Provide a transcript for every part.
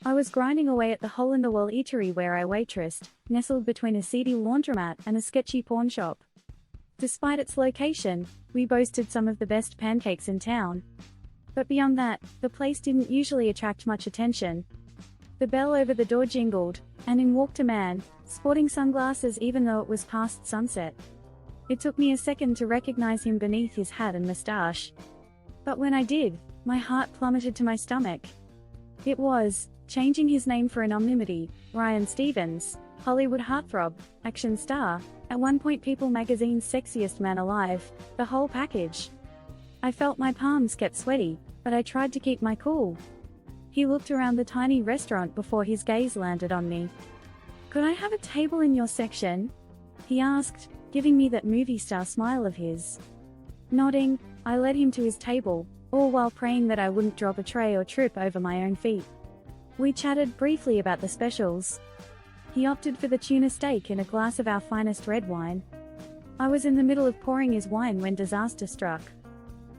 I was grinding away at the hole-in-the-wall eatery where I waitressed, nestled between a seedy laundromat and a sketchy pawn shop. Despite its location, we boasted some of the best pancakes in town. But beyond that, the place didn't usually attract much attention. The bell over the door jingled, and in walked a man, sporting sunglasses even though it was past sunset. It took me a second to recognize him beneath his hat and mustache. But when I did, my heart plummeted to my stomach. It was, changing his name for anonymity, Ryan Stevens, Hollywood heartthrob, action star, at one point People magazine's sexiest man alive, the whole package. I felt my palms get sweaty, but I tried to keep my cool. He looked around the tiny restaurant before his gaze landed on me. "Could I have a table in your section?" he asked, giving me that movie star smile of his. Nodding, I led him to his table, all while praying that I wouldn't drop a tray or trip over my own feet. We chatted briefly about the specials. He opted for the tuna steak and a glass of our finest red wine. I was in the middle of pouring his wine when disaster struck.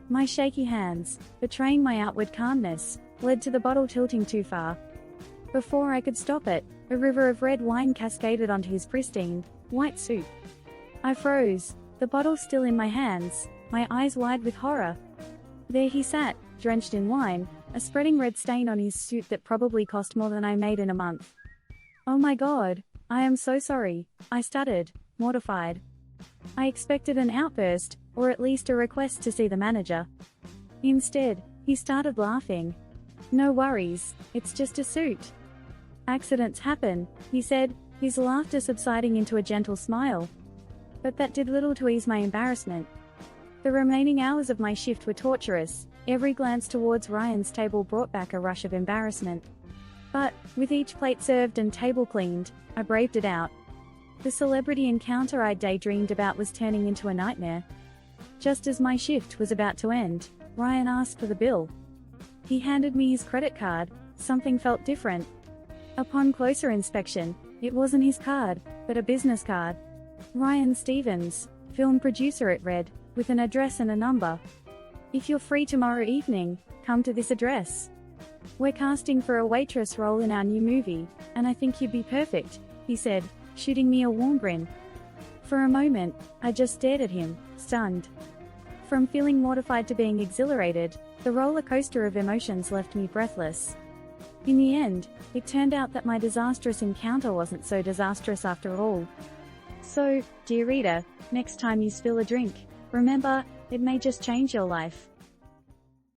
My shaky hands, betraying my outward calmness, led to the bottle tilting too far. Before I could stop it, a river of red wine cascaded onto his pristine, white suit. I froze, the bottle still in my hands, my eyes wide with horror. There he sat, drenched in wine, a spreading red stain on his suit that probably cost more than I made in a month. "Oh my God, I am so sorry," I stuttered, mortified. I expected an outburst, or at least a request to see the manager. Instead, he started laughing. "No worries, it's just a suit. Accidents happen," he said, his laughter subsiding into a gentle smile. But that did little to ease my embarrassment. The remaining hours of my shift were torturous. Every glance towards Ryan's table brought back a rush of embarrassment. But, with each plate served and table cleaned, I braved it out. The celebrity encounter I'd daydreamed about was turning into a nightmare. Just as my shift was about to end, Ryan asked for the bill. He handed me his credit card. Something felt different. Upon closer inspection, it wasn't his card, but a business card. "Ryan Stevens, film producer," it read, with an address and a number. "If you're free tomorrow evening, come to this address. We're casting for a waitress role in our new movie, and I think you'd be perfect," he said, shooting me a warm grin. For a moment, I just stared at him, stunned. From feeling mortified to being exhilarated, the roller coaster of emotions left me breathless. In the end, it turned out that my disastrous encounter wasn't so disastrous after all. So, dear reader, next time you spill a drink, remember, it may just change your life.